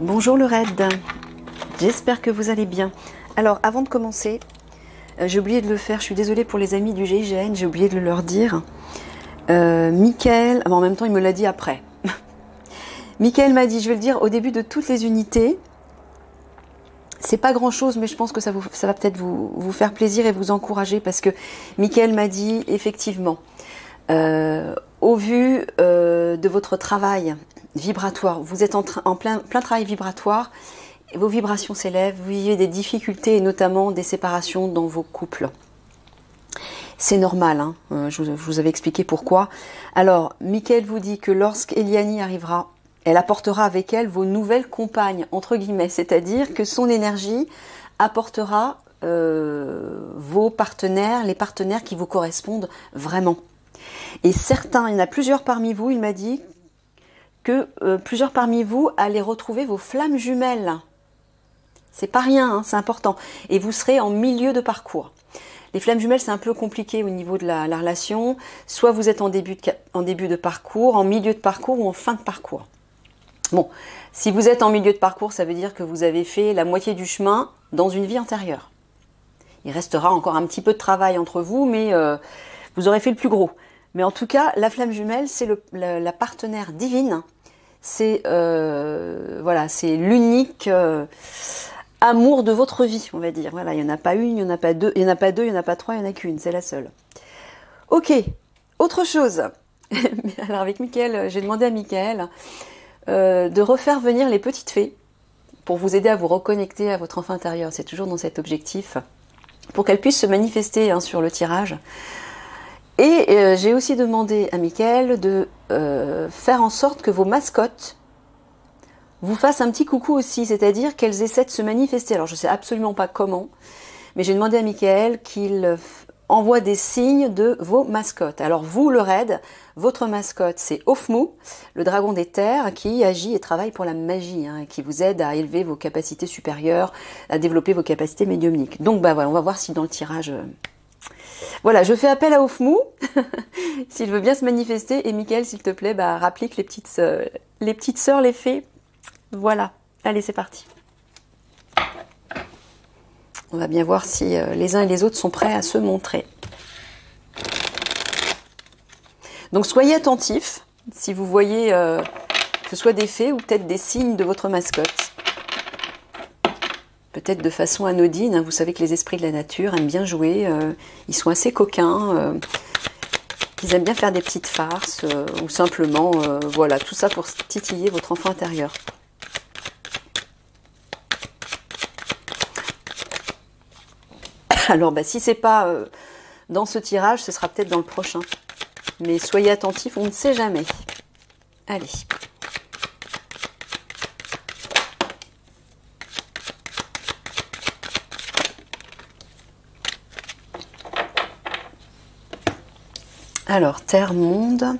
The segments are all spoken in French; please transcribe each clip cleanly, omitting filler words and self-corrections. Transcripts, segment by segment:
Bonjour le raid, j'espère que vous allez bien. Alors avant de commencer, j'ai oublié de le faire, je suis désolée pour les amis du GIGN, j'ai oublié de leur dire. Mickaël, en même temps il me l'a dit après. Mickaël m'a dit, je vais le dire au début de toutes les unités. C'est pas grand chose, mais je pense que ça va peut-être vous faire plaisir et vous encourager parce que Mickaël m'a dit effectivement, au vu de votre travail vibratoire, vous êtes en plein travail vibratoire, vos vibrations s'élèvent, vous vivez des difficultés et notamment des séparations dans vos couples. C'est normal, hein, je vous avais expliqué pourquoi. Alors, Mickaël vous dit que lorsqu'Eliani arrivera, elle apportera avec elle vos nouvelles compagnes, entre guillemets, c'est-à-dire que son énergie apportera vos partenaires, les partenaires qui vous correspondent vraiment. Et certains, il y en a plusieurs parmi vous, il m'a dit que plusieurs parmi vous allaient retrouver vos flammes jumelles. C'est pas rien, hein, c'est important. Et vous serez en milieu de parcours. Les flammes jumelles, c'est un peu compliqué au niveau de la relation. Soit vous êtes en début de parcours, en milieu de parcours ou en fin de parcours. Bon, si vous êtes en milieu de parcours, ça veut dire que vous avez fait la moitié du chemin dans une vie antérieure. Il restera encore un petit peu de travail entre vous, mais vous aurez fait le plus gros. Mais en tout cas, la flamme jumelle, c'est la partenaire divine. C'est voilà, c'est l'unique amour de votre vie, on va dire. Voilà, il n'y en a pas une, il n'y en a pas deux, il n'y en a pas deux, il n'y en a pas trois, il n'y en a qu'une, c'est la seule. Ok, autre chose. Alors avec Mickaël, j'ai demandé à Mickaël de refaire venir les petites fées pour vous aider à vous reconnecter à votre enfant intérieur. C'est toujours dans cet objectif, pour qu'elles puissent se manifester hein, sur le tirage. Et j'ai aussi demandé à Mickaël de faire en sorte que vos mascottes vous fassent un petit coucou aussi, c'est-à-dire qu'elles essaient de se manifester. Alors je ne sais absolument pas comment, mais j'ai demandé à Mickaël qu'il envoie des signes de vos mascottes. Alors vous, le raid, votre mascotte, c'est Ofmu, le dragon des terres, qui agit et travaille pour la magie, hein, qui vous aide à élever vos capacités supérieures, à développer vos capacités médiumniques. Donc bah voilà, on va voir si dans le tirage... Voilà, je fais appel à Ofmu, s'il veut bien se manifester, et Mickaël, s'il te plaît, bah, rapplique les petites sœurs, les fées. Voilà, allez, c'est parti. On va bien voir si les uns et les autres sont prêts à se montrer. Donc soyez attentifs, si vous voyez que ce soit des fées ou peut-être des signes de votre mascotte. Peut-être de façon anodine, hein. Vous savez que les esprits de la nature aiment bien jouer, ils sont assez coquins, ils aiment bien faire des petites farces, ou simplement, voilà, tout ça pour titiller votre enfant intérieur. Alors, bah, si c'est pas dans ce tirage, ce sera peut-être dans le prochain. Mais soyez attentifs, on ne sait jamais. Allez. Alors, Terre, Monde,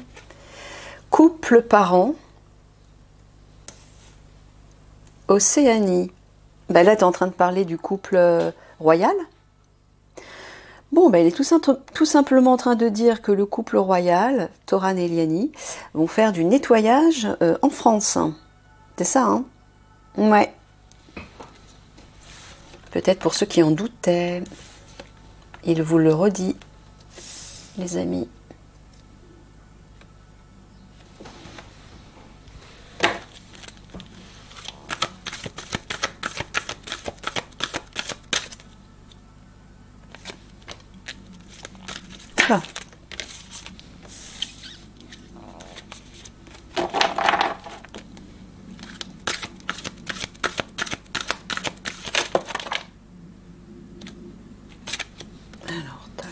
couple, parents, Océanie. Ben là, tu es en train de parler du couple royal. Bon, ben, il est tout simplement en train de dire que le couple royal, Toran et Eliani, vont faire du nettoyage en France. C'est ça, hein? Ouais. Peut-être pour ceux qui en doutaient. Il vous le redit, les amis. Ah. Alors, tac.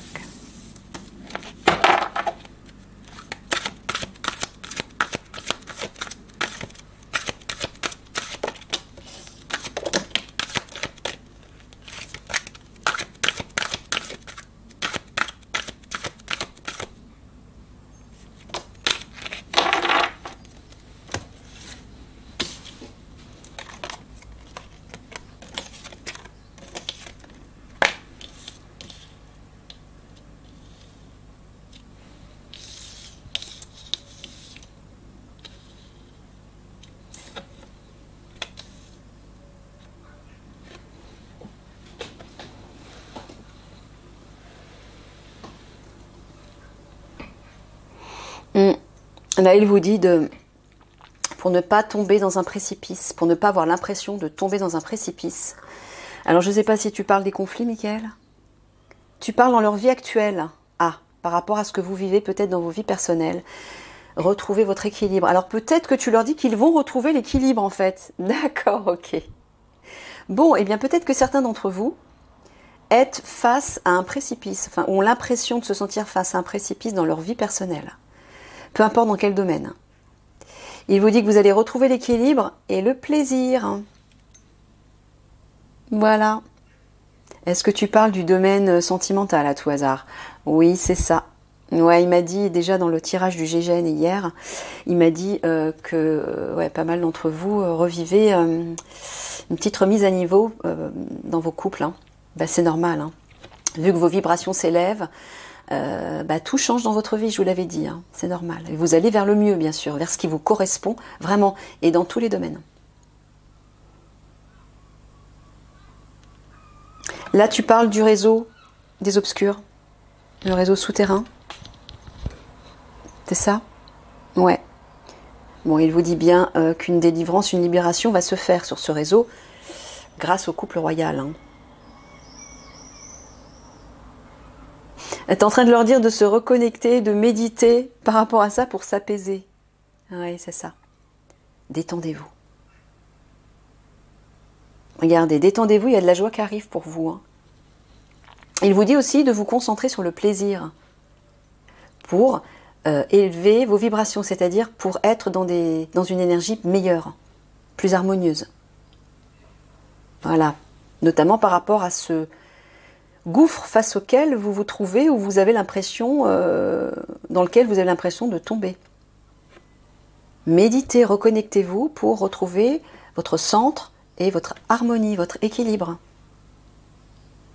Là, il vous dit pour ne pas tomber dans un précipice, pour ne pas avoir l'impression de tomber dans un précipice. Alors, je ne sais pas si tu parles des conflits, Michael. Tu parles dans leur vie actuelle. Ah, par rapport à ce que vous vivez peut-être dans vos vies personnelles. Retrouvez votre équilibre. Alors, peut-être que tu leur dis qu'ils vont retrouver l'équilibre, en fait. D'accord, ok. Bon, eh bien, peut-être que certains d'entre vous êtes face à un précipice, enfin, ont l'impression de se sentir face à un précipice dans leur vie personnelle. Peu importe dans quel domaine. Il vous dit que vous allez retrouver l'équilibre et le plaisir. Voilà. Est-ce que tu parles du domaine sentimental à tout hasard? Oui, c'est ça. Ouais, il m'a dit déjà dans le tirage du GGN hier, il m'a dit que ouais, pas mal d'entre vous revivez une petite remise à niveau dans vos couples. Hein. Bah, c'est normal. Hein. Vu que vos vibrations s'élèvent, tout change dans votre vie, je vous l'avais dit. Hein. C'est normal. Et vous allez vers le mieux, bien sûr, vers ce qui vous correspond vraiment et dans tous les domaines. Là, tu parles du réseau des obscurs, le réseau souterrain. C'est ça? Ouais. Bon, il vous dit bien qu'une délivrance, une libération va se faire sur ce réseau grâce au couple royal. Hein. Tu es en train de leur dire de se reconnecter, de méditer par rapport à ça pour s'apaiser. Oui, c'est ça. Détendez-vous. Regardez, détendez-vous, il y a de la joie qui arrive pour vous. Hein. Il vous dit aussi de vous concentrer sur le plaisir pour élever vos vibrations, c'est-à-dire pour être dans une énergie meilleure, plus harmonieuse. Voilà, notamment par rapport à ce gouffre face auquel vous vous trouvez, où vous avez l'impression, dans lequel vous avez l'impression de tomber. Méditez, reconnectez-vous pour retrouver votre centre et votre harmonie, votre équilibre.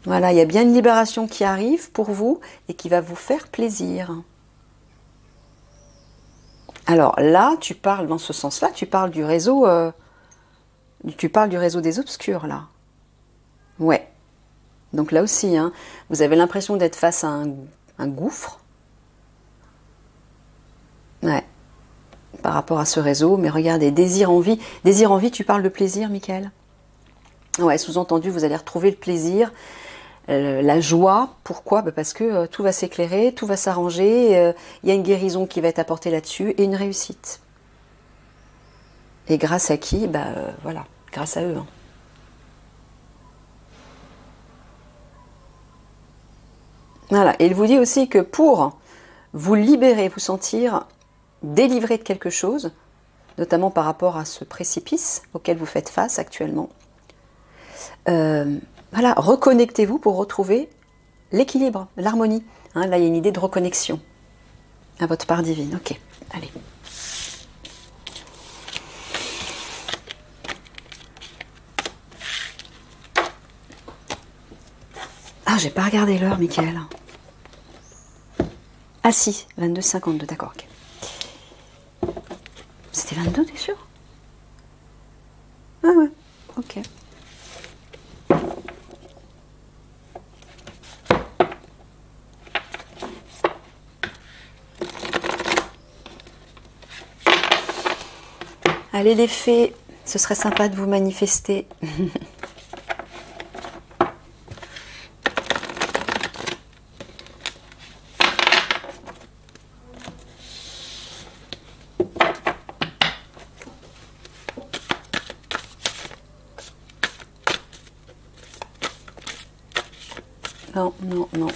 Voilà, il y a bien une libération qui arrive pour vous et qui va vous faire plaisir. Alors là, tu parles dans ce sens-là, tu parles du réseau des obscurs, là. Ouais. Donc là aussi, hein, vous avez l'impression d'être face à un gouffre. Ouais. Par rapport à ce réseau, mais regardez, désir, envie, tu parles de plaisir, Michael? Ouais, sous-entendu, vous allez retrouver le plaisir, la joie. Pourquoi? Parce que tout va s'éclairer, tout va s'arranger, il y a une guérison qui va être apportée là-dessus et une réussite. Et grâce à qui? Voilà, grâce à eux. Hein. Voilà, et il vous dit aussi que pour vous libérer, vous sentir délivré de quelque chose, notamment par rapport à ce précipice auquel vous faites face actuellement, voilà, reconnectez-vous pour retrouver l'équilibre, l'harmonie. Hein, là, il y a une idée de reconnexion à votre part divine. Ok, allez. Ah, j'ai pas regardé l'heure, Michael. Ah si, 22h52, d'accord, ok. C'était 22, t'es sûr? Ah ouais, ok. Allez les fées, ce serait sympa de vous manifester. Non, non, non.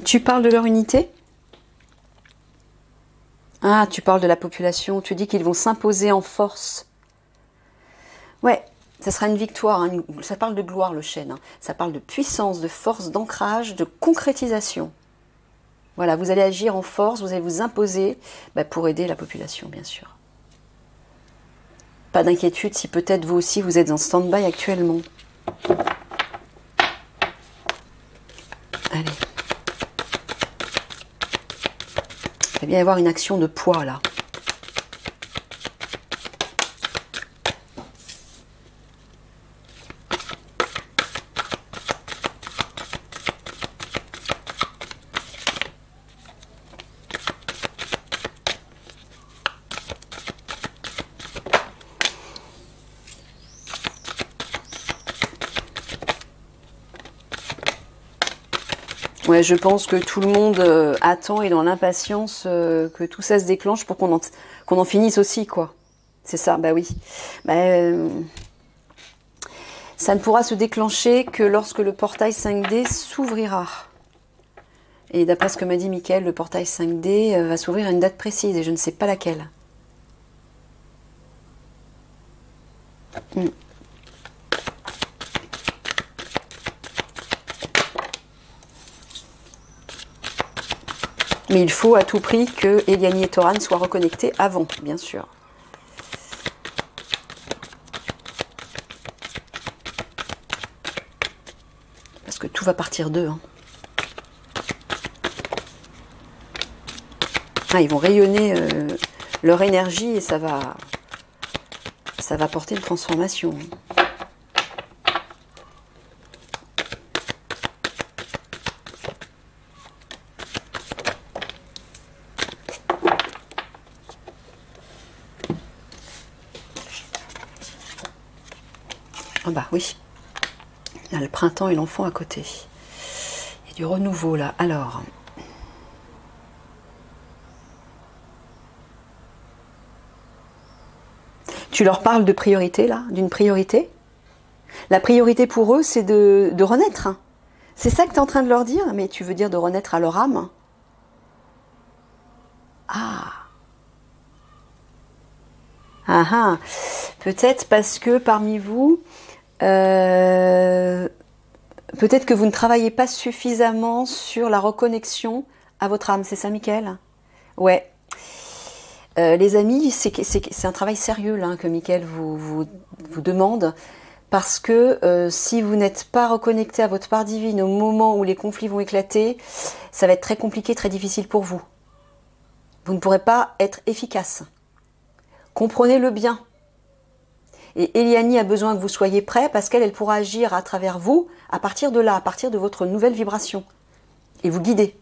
Tu parles de leur unité? Ah, tu parles de la population. Tu dis qu'ils vont s'imposer en force. Ouais, ça sera une victoire. Hein. Ça parle de gloire, le chêne. Hein. Ça parle de puissance, de force, d'ancrage, de concrétisation. Voilà, vous allez agir en force, vous allez vous imposer pour aider la population, bien sûr. Pas d'inquiétude si peut-être vous aussi vous êtes en stand-by actuellement. Allez. va bien y avoir une action de poids là. Ouais, je pense que tout le monde attend et dans l'impatience que tout ça se déclenche pour qu'on en finisse aussi, quoi. C'est ça, bah oui. Bah, ça ne pourra se déclencher que lorsque le portail 5D s'ouvrira. Et d'après ce que m'a dit Mickaël, le portail 5D va s'ouvrir à une date précise et je ne sais pas laquelle. Mais il faut à tout prix que Eliani et Toran soient reconnectés avant, bien sûr. Parce que tout va partir d'eux. Hein. Ah, ils vont rayonner leur énergie et ça va apporter une transformation. Ah bah oui, il y a le printemps et l'enfant à côté. Il y a du renouveau là. Alors, tu leur parles de priorité là, d'une priorité. La priorité pour eux, c'est de renaître. Hein. C'est ça que tu es en train de leur dire, mais tu veux dire de renaître à leur âme. Ah. Ah ah. Peut-être parce que parmi vous, peut-être que vous ne travaillez pas suffisamment sur la reconnexion à votre âme. C'est ça, Mickaël? Ouais. Les amis, c'est un travail sérieux là, que Mickaël vous demande. Parce que si vous n'êtes pas reconnecté à votre part divine au moment où les conflits vont éclater, ça va être très compliqué, très difficile pour vous. Vous ne pourrez pas être efficace. Comprenez-le bien. Et Eliani a besoin que vous soyez prêts parce qu'elle pourra agir à travers vous à partir de là, à partir de votre nouvelle vibration. Et vous guider.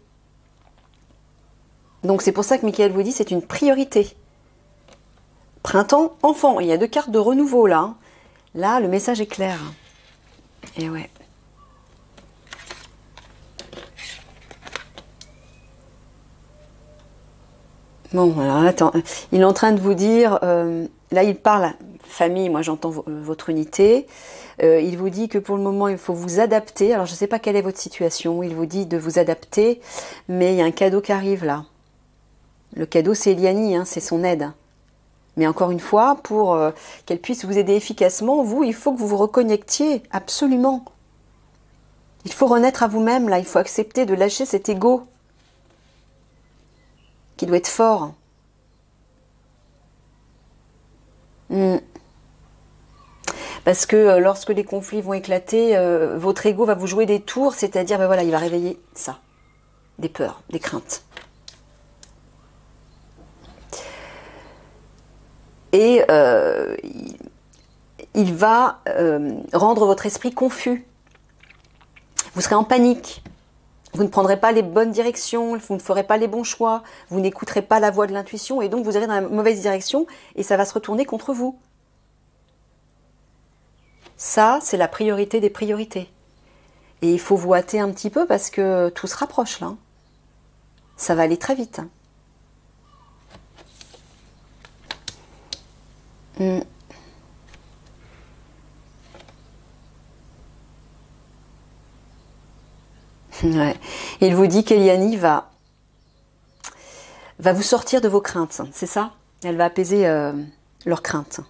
Donc c'est pour ça que Mickaël vous dit c'est une priorité. Printemps, enfant. Il y a 2 cartes de renouveau là. Là, le message est clair. Et ouais. Bon, alors attends. Il est en train de vous dire... là, il parle... Famille, moi j'entends votre unité. Il vous dit que pour le moment, il faut vous adapter. Alors, je ne sais pas quelle est votre situation. Il vous dit de vous adapter. Mais il y a un cadeau qui arrive là. Le cadeau, c'est Eliani, hein, c'est son aide. Mais encore une fois, pour qu'elle puisse vous aider efficacement, vous, il faut que vous vous reconnectiez, absolument. Il faut renaître à vous-même, là. Il faut accepter de lâcher cet ego qui doit être fort. Parce que lorsque les conflits vont éclater, votre ego va vous jouer des tours, c'est-à-dire, ben voilà, il va réveiller ça, des peurs, des craintes. Et il va rendre votre esprit confus. Vous serez en panique. Vous ne prendrez pas les bonnes directions, vous ne ferez pas les bons choix, vous n'écouterez pas la voix de l'intuition et donc vous irez dans la mauvaise direction et ça va se retourner contre vous. Ça, c'est la priorité des priorités. Et il faut vous hâter un petit peu parce que tout se rapproche là. Ça va aller très vite. Ouais. Il vous dit qu'Eliani va vous sortir de vos craintes, c'est ça? Elle va apaiser leurs craintes.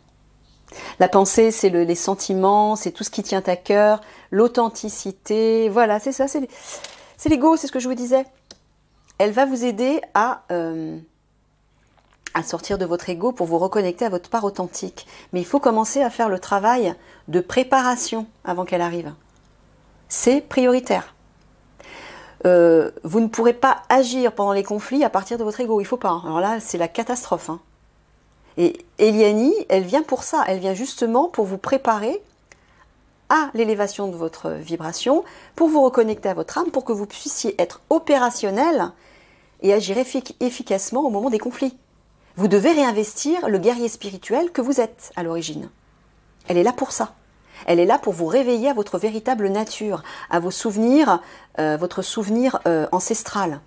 La pensée, c'est les sentiments, c'est tout ce qui tient à cœur, l'authenticité, voilà, c'est ça, c'est l'ego, c'est ce que je vous disais. Elle va vous aider à sortir de votre ego pour vous reconnecter à votre part authentique. Mais il faut commencer à faire le travail de préparation avant qu'elle arrive. C'est prioritaire. vous ne pourrez pas agir pendant les conflits à partir de votre ego. Il ne faut pas. Alors là, c'est la catastrophe. Hein. Et Eliani, elle vient pour ça. Elle vient justement pour vous préparer à l'élévation de votre vibration, pour vous reconnecter à votre âme, pour que vous puissiez être opérationnel et agir efficacement au moment des conflits. Vous devez réinvestir le guerrier spirituel que vous êtes à l'origine. Elle est là pour ça. Elle est là pour vous réveiller à votre véritable nature, à vos souvenirs, votre souvenir ancestral,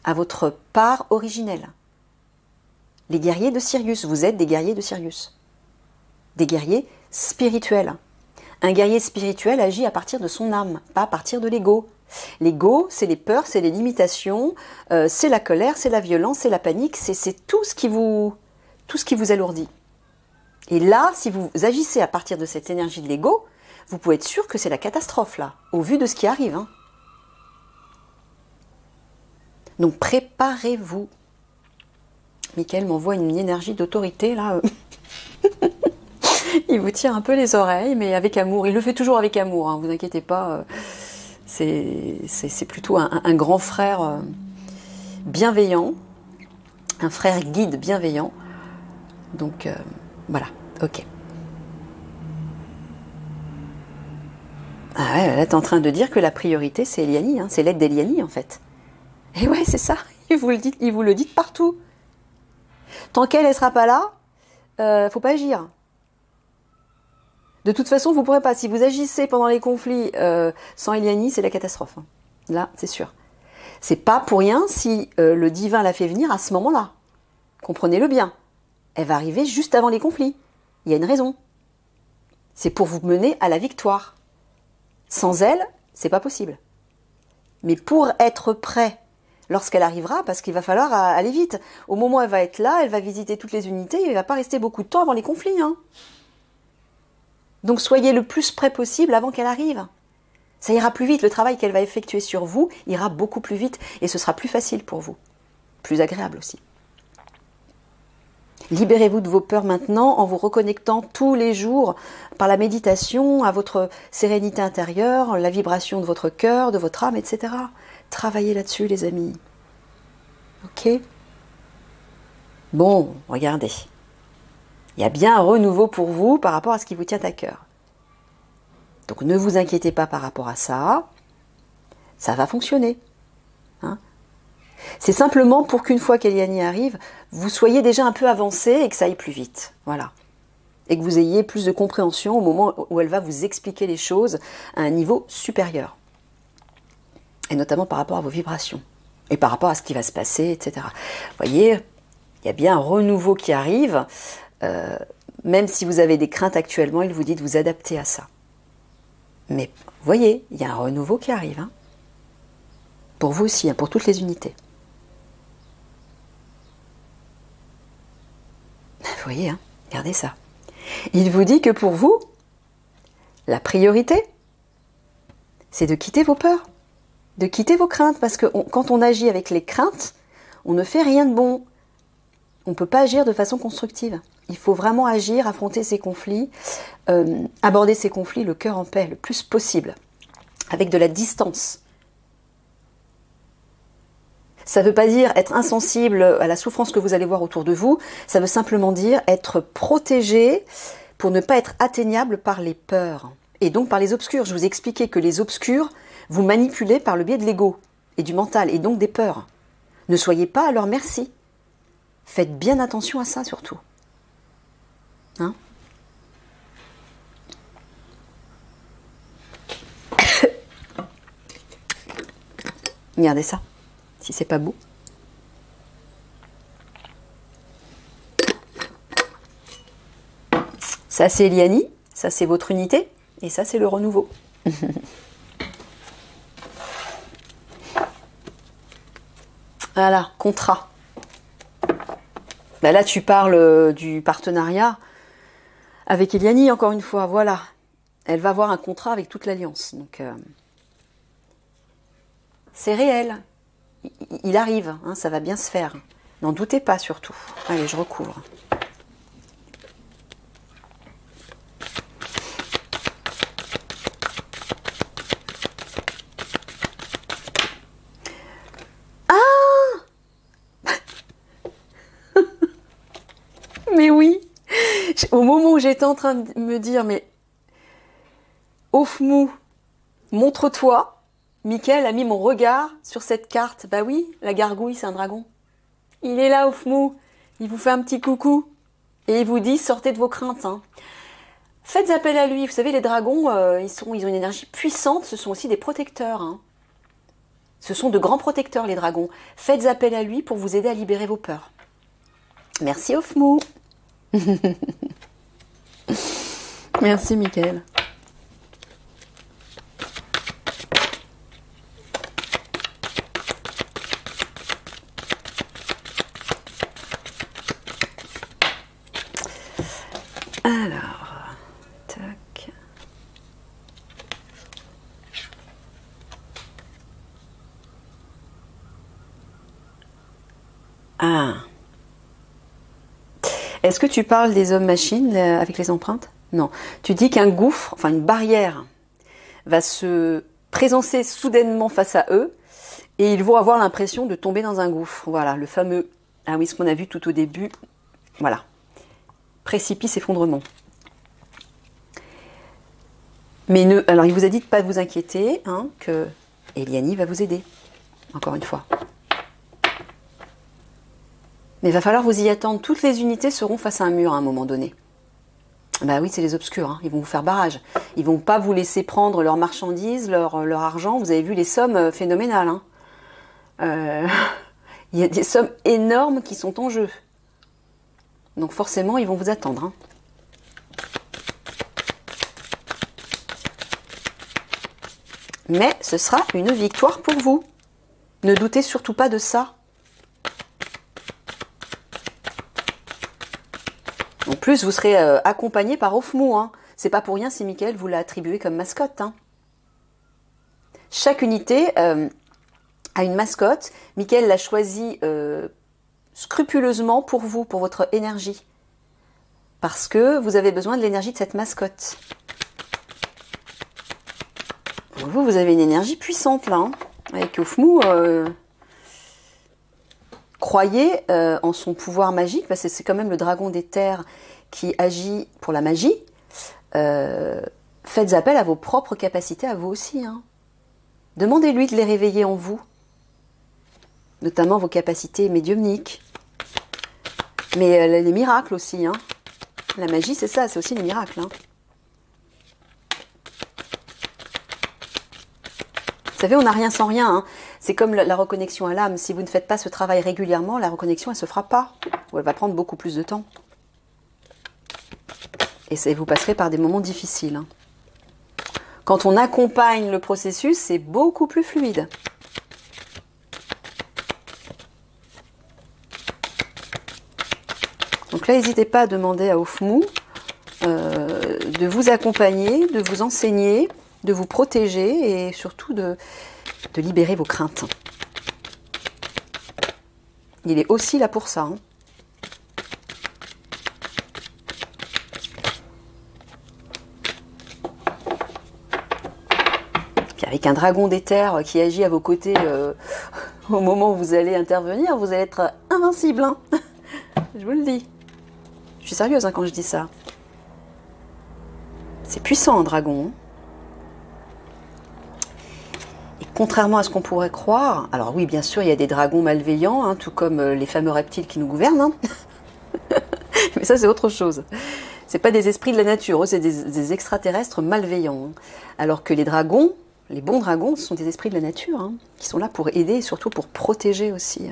à votre part originelle. Les guerriers de Sirius, vous êtes des guerriers de Sirius. Des guerriers spirituels. Un guerrier spirituel agit à partir de son âme, pas à partir de l'ego. L'ego, c'est les peurs, c'est les limitations, c'est la colère, c'est la violence, c'est la panique, c'est tout ce qui vous alourdit. Et là, si vous agissez à partir de cette énergie de l'ego, vous pouvez être sûr que c'est la catastrophe, là, au vu de ce qui arrive. Hein. Donc, préparez-vous. Michael m'envoie une énergie d'autorité, là. Il vous tire un peu les oreilles, mais avec amour. Il le fait toujours avec amour, hein, vous inquiétez pas. C'est plutôt un grand frère bienveillant, un frère guide bienveillant. Donc, voilà, ok. Ah ouais, là, tu es en train de dire que la priorité, c'est Eliani, hein, c'est l'aide d'Eliani, en fait. Et ouais, c'est ça, il vous le dit partout. Tant qu'elle ne sera pas là, faut pas agir. De toute façon, vous ne pourrez pas. Si vous agissez pendant les conflits sans Eliani, c'est la catastrophe. Hein. Là, c'est sûr. C'est pas pour rien si le divin l'a fait venir à ce moment-là. Comprenez-le bien. Elle va arriver juste avant les conflits. Il y a une raison. C'est pour vous mener à la victoire. Sans elle, c'est pas possible. Mais pour être prêt lorsqu'elle arrivera, parce qu'il va falloir aller vite. Au moment où elle va être là, elle va visiter toutes les unités, il ne va pas rester beaucoup de temps avant les conflits. Hein. Donc soyez le plus près possible avant qu'elle arrive. Ça ira plus vite, le travail qu'elle va effectuer sur vous ira beaucoup plus vite et ce sera plus facile pour vous. Plus agréable aussi. Libérez-vous de vos peurs maintenant en vous reconnectant tous les jours par la méditation à votre sérénité intérieure, la vibration de votre cœur, de votre âme, etc. Travaillez là-dessus, les amis. Ok ? Bon, regardez. Il y a bien un renouveau pour vous par rapport à ce qui vous tient à cœur. Donc ne vous inquiétez pas par rapport à ça. Ça va fonctionner. Hein ? C'est simplement pour qu'une fois qu'Eliani arrive, vous soyez déjà un peu avancé et que ça aille plus vite. Voilà. Et que vous ayez plus de compréhension au moment où elle va vous expliquer les choses à un niveau supérieur. Et notamment par rapport à vos vibrations. Et par rapport à ce qui va se passer, etc. Vous voyez, il y a bien un renouveau qui arrive. Même si vous avez des craintes actuellement, il vous dit de vous adapter à ça. Mais vous voyez, il y a un renouveau qui arrive. Hein. Pour vous aussi, hein, pour toutes les unités. Vous voyez, hein, regardez ça. Il vous dit que pour vous, la priorité, c'est de quitter vos peurs, de quitter vos craintes. Parce que quand on agit avec les craintes, on ne fait rien de bon. On ne peut pas agir de façon constructive. Il faut vraiment agir, affronter ces conflits, aborder ces conflits le cœur en paix, le plus possible, avec de la distance. Ça ne veut pas dire être insensible à la souffrance que vous allez voir autour de vous, ça veut simplement dire être protégé pour ne pas être atteignable par les peurs, et donc par les obscurs. Je vous ai expliqué que les obscurs, vous manipulez par le biais de l'ego et du mental, et donc des peurs. Ne soyez pas à leur merci. Faites bien attention à ça surtout. Hein ? Regardez ça, si c'est pas beau. Ça c'est Eliani, ça c'est votre unité, et ça c'est le renouveau. Voilà, contrat. Ben là, tu parles du partenariat avec Eliani, encore une fois, voilà. Elle va avoir un contrat avec toute l'Alliance. Donc, c'est réel. Il arrive, hein, ça va bien se faire. N'en doutez pas, surtout. Allez, je recouvre. Au moment où j'étais en train de me dire, mais Ofmou, montre-toi, Mickaël a mis mon regard sur cette carte. Bah oui, la gargouille, c'est un dragon. Il est là, Ofmou. Il vous fait un petit coucou. Et il vous dit, sortez de vos craintes. Hein. Faites appel à lui. Vous savez, les dragons, ils ont une énergie puissante. Ce sont aussi des protecteurs. Hein. Ce sont de grands protecteurs, les dragons. Faites appel à lui pour vous aider à libérer vos peurs. Merci, Ofmou. Merci, Mickaël. Alors, tac. Ah. Est-ce que tu parles des hommes-machines avec les empreintes? Non. Tu dis qu'un gouffre, enfin une barrière, va se présenter soudainement face à eux et ils vont avoir l'impression de tomber dans un gouffre. Voilà, le fameux, ah oui, ce qu'on a vu tout au début. Voilà. Précipice, effondrement. Mais alors il vous a dit de ne pas vous inquiéter, hein, que Eliani va vous aider, encore une fois. Mais il va falloir vous y attendre. Toutes les unités seront face à un mur à un moment donné. Bah oui, c'est les obscurs, hein. Ils vont vous faire barrage. Ils vont pas vous laisser prendre leurs marchandises, leur argent. Vous avez vu les sommes phénoménales. Hein. Il y a des sommes énormes qui sont en jeu. Donc forcément, ils vont vous attendre. Hein. Mais ce sera une victoire pour vous. Ne doutez surtout pas de ça. En plus, vous serez accompagné par Ofmou. Hein. C'est pas pour rien si Mickaël vous l'a attribué comme mascotte. Hein. Chaque unité a une mascotte. Mickaël l'a choisi scrupuleusement pour vous, pour votre énergie. Parce que vous avez besoin de l'énergie de cette mascotte. Vous avez une énergie puissante là. Hein. Avec Ofmou, croyez en son pouvoir magique, parce que c'est quand même le dragon des terres qui agit pour la magie. Faites appel à vos propres capacités, à vous aussi. Hein. Demandez-lui de les réveiller en vous, notamment vos capacités médiumniques. Mais les miracles aussi. Hein. La magie, c'est ça, c'est aussi les miracles. Hein. Vous savez, on n'a rien sans rien. Hein. C'est comme la reconnexion à l'âme. Si vous ne faites pas ce travail régulièrement, la reconnexion, elle ne se fera pas. Ou elle va prendre beaucoup plus de temps. Et vous passerez par des moments difficiles. Hein. Quand on accompagne le processus, c'est beaucoup plus fluide. Donc là, n'hésitez pas à demander à Ofmou de vous accompagner, de vous enseigner, de vous protéger et surtout de libérer vos craintes. Il est aussi là pour ça. Hein. Puis avec un dragon des terres qui agit à vos côtés au moment où vous allez intervenir, vous allez être invincible. Hein. Je vous le dis. Je suis sérieuse hein, quand je dis ça. C'est puissant un dragon. Hein. Contrairement à ce qu'on pourrait croire, alors oui, bien sûr, il y a des dragons malveillants, hein, tout comme les fameux reptiles qui nous gouvernent. Hein. Mais ça, c'est autre chose. C'est pas des esprits de la nature, c'est des extraterrestres malveillants. Hein. Alors que les dragons, les bons dragons, ce sont des esprits de la nature, hein, qui sont là pour aider et surtout pour protéger aussi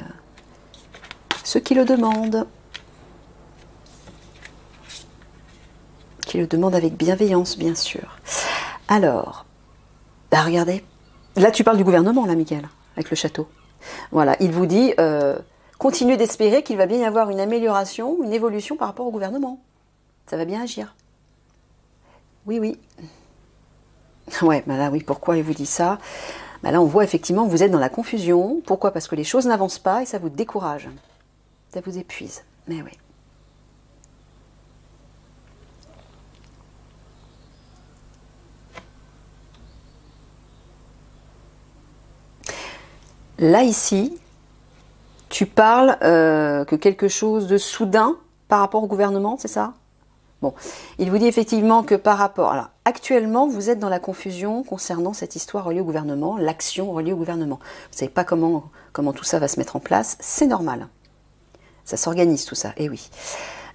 ceux qui le demandent. Qui le demandent avec bienveillance, bien sûr. Alors, bah regardez. Là, tu parles du gouvernement, là, Mickaël, avec le château. Voilà, il vous dit, continuez d'espérer qu'il va bien y avoir une amélioration, une évolution par rapport au gouvernement. Ça va bien agir. Oui, oui. Ouais, bah là, oui, pourquoi il vous dit ça? Bah là, on voit effectivement que vous êtes dans la confusion. Pourquoi? Parce que les choses n'avancent pas et ça vous décourage. Ça vous épuise. Mais oui. Là, ici, tu parles que quelque chose de soudain par rapport au gouvernement, c'est ça? Bon, il vous dit effectivement que par rapport... Alors, actuellement, vous êtes dans la confusion concernant cette histoire reliée au gouvernement, l'action reliée au gouvernement. Vous ne savez pas comment tout ça va se mettre en place. C'est normal. Ça s'organise tout ça, et oui.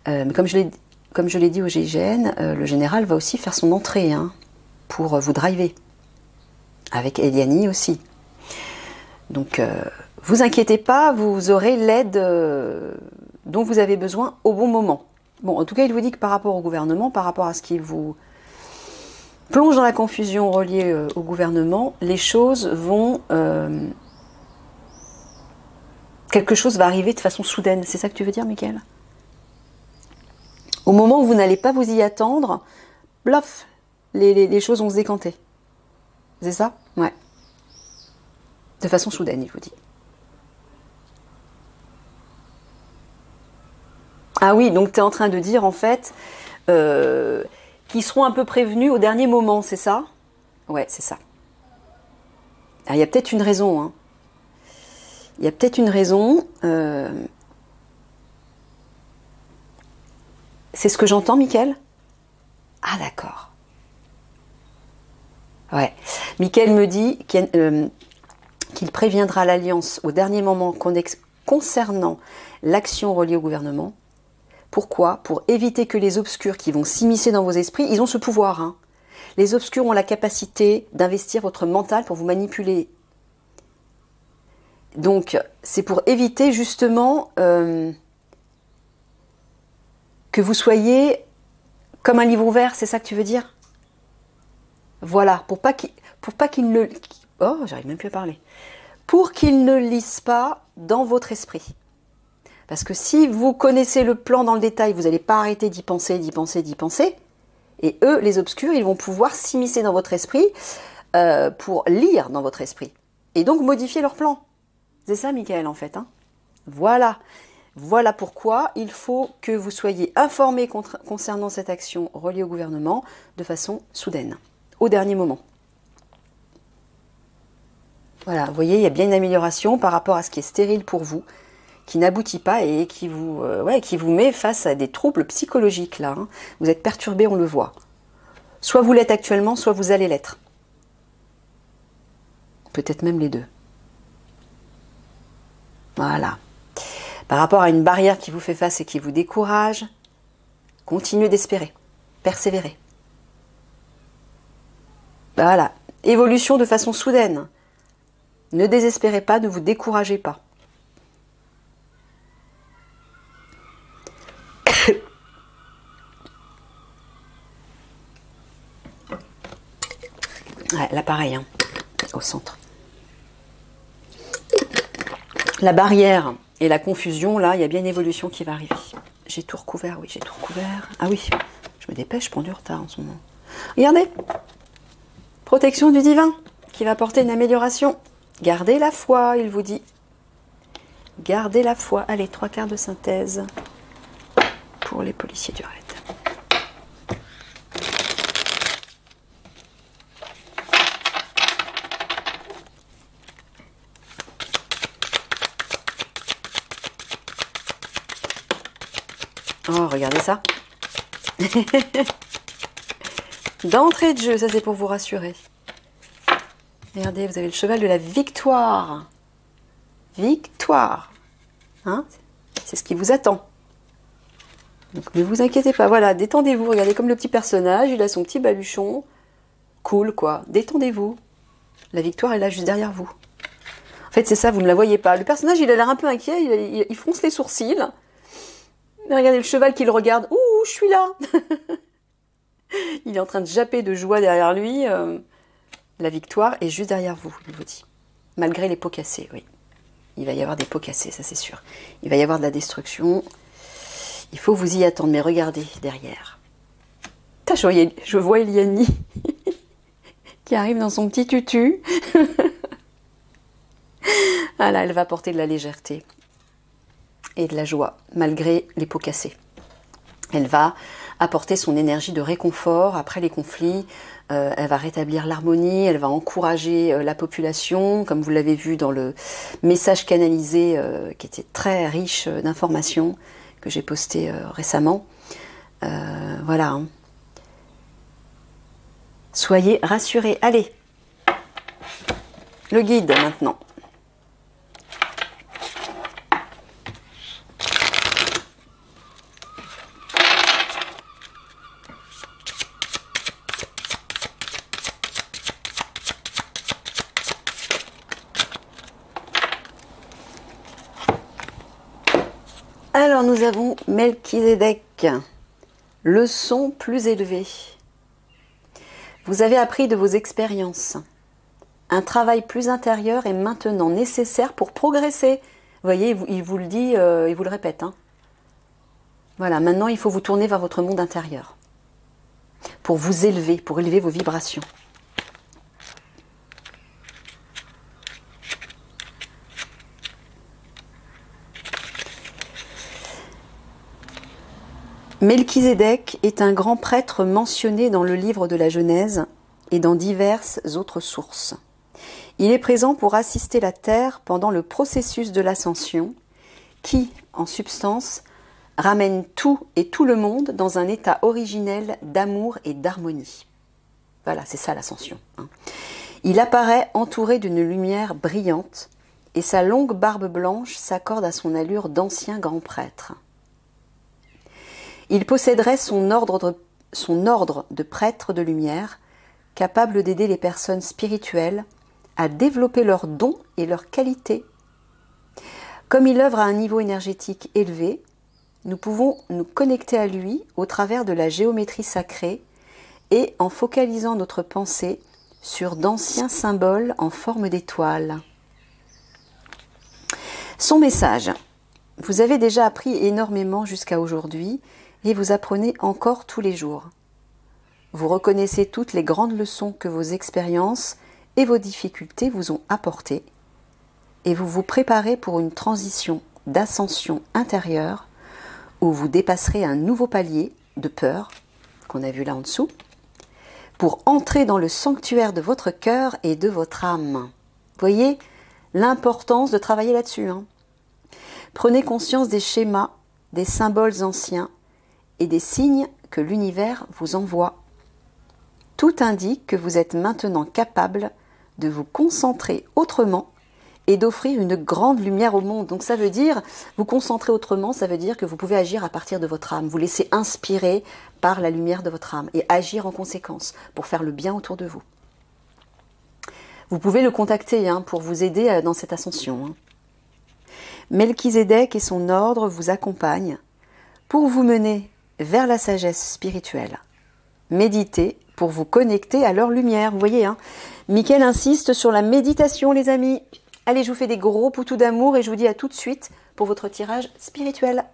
Mais comme je l'ai dit au GIGN, le général va aussi faire son entrée hein, pour vous driver. Avec Eliani aussi. Donc, vous inquiétez pas, vous aurez l'aide dont vous avez besoin au bon moment. Bon, en tout cas, il vous dit que par rapport au gouvernement, par rapport à ce qui vous plonge dans la confusion reliée au gouvernement, les choses vont... quelque chose va arriver de façon soudaine. C'est ça que tu veux dire, Mickaël? Au moment où vous n'allez pas vous y attendre, bluff, les choses vont se décanter. C'est ça? Ouais. De façon soudaine, il vous dit. Ah oui, donc tu es en train de dire, en fait, qu'ils seront un peu prévenus au dernier moment, c'est ça? Ouais, c'est ça. Alors, il y a peut-être une raison, hein. Il y a peut-être une raison. C'est ce que j'entends, Mickaël? Ah, d'accord. Ouais. Mickaël me dit qu'il préviendra l'Alliance au dernier moment concernant l'action reliée au gouvernement. Pourquoi? Pour éviter que les obscurs qui vont s'immiscer dans vos esprits, ils ont ce pouvoir. Hein. Les obscurs ont la capacité d'investir votre mental pour vous manipuler. Donc, c'est pour éviter justement que vous soyez comme un livre ouvert, c'est ça que tu veux dire? Voilà, pour pas qu'ils ne... Oh, j'arrive même plus à parler. Pour qu'ils ne lisent pas dans votre esprit. Parce que si vous connaissez le plan dans le détail, vous n'allez pas arrêter d'y penser, d'y penser, d'y penser. Et eux, les obscurs, ils vont pouvoir s'immiscer dans votre esprit pour lire dans votre esprit. Et donc modifier leur plan. C'est ça, Mickaël, en fait. Hein. Voilà. Voilà pourquoi il faut que vous soyez informés concernant cette action reliée au gouvernement de façon soudaine, au dernier moment. Voilà, vous voyez, il y a bien une amélioration par rapport à ce qui est stérile pour vous, qui n'aboutit pas et qui vous met face à des troubles psychologiques, là. Hein. Vous êtes perturbé, on le voit. Soit vous l'êtes actuellement, soit vous allez l'être. Peut-être même les deux. Voilà. Par rapport à une barrière qui vous fait face et qui vous décourage, continuez d'espérer, persévérez. Voilà. Évolution de façon soudaine. Ne désespérez pas, ne vous découragez pas. Ouais, là pareil, hein, au centre. La barrière et la confusion, là, il y a bien une évolution qui va arriver. J'ai tout recouvert, oui, j'ai tout recouvert. Ah oui, je me dépêche, je prends du retard en ce moment. Regardez, protection du divin, qui va apporter une amélioration. Gardez la foi, il vous dit. Gardez la foi. Allez, 3/4 de synthèse pour les policiers du raid. Oh, regardez ça. D'entrée de jeu, ça c'est pour vous rassurer. Regardez, vous avez le cheval de la victoire. Victoire. Hein? C'est ce qui vous attend. Donc ne vous inquiétez pas. Voilà, détendez-vous. Regardez comme le petit personnage, il a son petit baluchon. Cool, quoi. Détendez-vous. La victoire est là, juste derrière vous. En fait, c'est ça, vous ne la voyez pas. Le personnage, il a l'air un peu inquiet, il fronce les sourcils. Mais regardez le cheval qui le regarde. Ouh, je suis là. Il est en train de japper de joie derrière lui. La victoire est juste derrière vous, il vous dit. Malgré les pots cassés, oui. Il va y avoir des pots cassés, ça c'est sûr. Il va y avoir de la destruction. Il faut vous y attendre, mais regardez derrière. Je vois Eliani qui arrive dans son petit tutu. Voilà, elle va apporter de la légèreté et de la joie, malgré les pots cassés. Elle va apporter son énergie de réconfort après les conflits. Elle va rétablir l'harmonie, elle va encourager la population, comme vous l'avez vu dans le message canalisé qui était très riche d'informations que j'ai posté récemment. Voilà. Hein. Soyez rassurés. Allez, le guide maintenant. Alors nous avons Melchizedek, leçon plus élevée. Vous avez appris de vos expériences. Un travail plus intérieur est maintenant nécessaire pour progresser. Vous voyez, il vous le dit, il vous le répète. Hein. Voilà, maintenant il faut vous tourner vers votre monde intérieur. Pour vous élever, pour élever vos vibrations. Melchizedek est un grand prêtre mentionné dans le livre de la Genèse et dans diverses autres sources. Il est présent pour assister la Terre pendant le processus de l'ascension qui, en substance, ramène tout et tout le monde dans un état originel d'amour et d'harmonie. Voilà, c'est ça l'ascension. Hein. Il apparaît entouré d'une lumière brillante et sa longue barbe blanche s'accorde à son allure d'ancien grand prêtre. Il posséderait son ordre de prêtre de lumière, capable d'aider les personnes spirituelles à développer leurs dons et leurs qualités. Comme il œuvre à un niveau énergétique élevé, nous pouvons nous connecter à lui au travers de la géométrie sacrée et en focalisant notre pensée sur d'anciens symboles en forme d'étoiles. Son message. Vous avez déjà appris énormément jusqu'à aujourd'hui et vous apprenez encore tous les jours. Vous reconnaissez toutes les grandes leçons que vos expériences et vos difficultés vous ont apportées et vous vous préparez pour une transition d'ascension intérieure où vous dépasserez un nouveau palier de peur, qu'on a vu là en dessous, pour entrer dans le sanctuaire de votre cœur et de votre âme. Voyez l'importance de travailler là-dessus. Hein. Prenez conscience des schémas, des symboles anciens et des signes que l'univers vous envoie. Tout indique que vous êtes maintenant capable de vous concentrer autrement et d'offrir une grande lumière au monde. Donc ça veut dire, vous concentrer autrement, ça veut dire que vous pouvez agir à partir de votre âme, vous laisser inspirer par la lumière de votre âme et agir en conséquence pour faire le bien autour de vous. Vous pouvez le contacter pour vous aider dans cette ascension. Hein. Melchizedek et son ordre vous accompagnent pour vous mener vers la sagesse spirituelle. Méditez pour vous connecter à leur lumière. Vous voyez, hein. Mickaël insiste sur la méditation, les amis. Allez, je vous fais des gros poutous d'amour et je vous dis à tout de suite pour votre tirage spirituel.